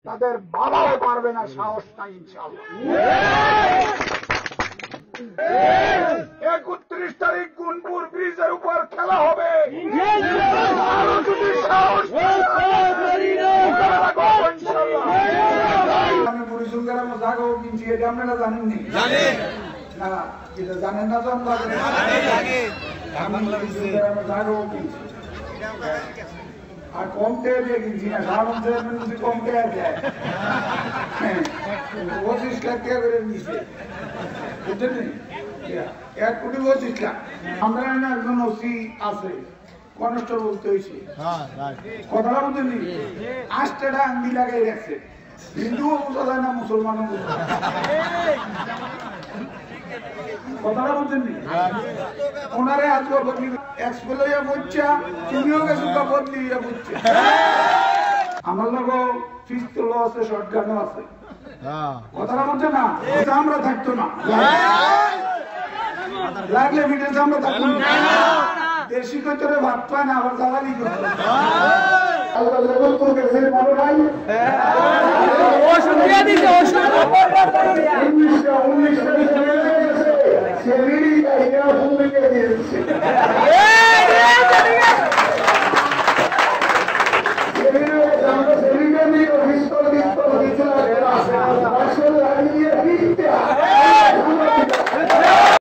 তাদের বাবাও পারবে না, সাহস নাই ইনশাআল্লাহ। 31 তারিখ গুনপুর ব্রিজের উপর খেলা হবে। আমি পরিচয় গ্রামে জায়গাও কিনছি, এটা আপনারা জানেননি? না, এটা জানেন না তো? জায়গাও কিনছি আর কম টাকা দিয়ে কিনছি না, কারণ যদি কম টাকা দেয় 25 লাখ টাকা করে নিচ্ছে, বুঝছেন? 1 কোটি 25 লাখ। আমরা একজন ওসি আছে, কনস্টেবল বলতে হয়েছে, কথাটা বুঝেনি? 8টা আঙ্গি লাগাই রাখছে, হিন্দুও বোঝা যায় না, মুসলমানও বোঝা যায়, কথাটা বুঝেননি? ওনারে আজকে বদলি এক্সপেল হইয়া বুঝছে, তুমিও গেছো বদলি হইয়া বুঝছে। আমার লোক পিস্তল আছে, শটগানও আছে, কথাটা বুঝছে না? আমরা থাকতো না, লাগলে ভিডিও আমরা থাকতো না, দেশি কতরে ভাত পায় না, আবার জ্বালালি করতো। আল্লাহ ভালো নাই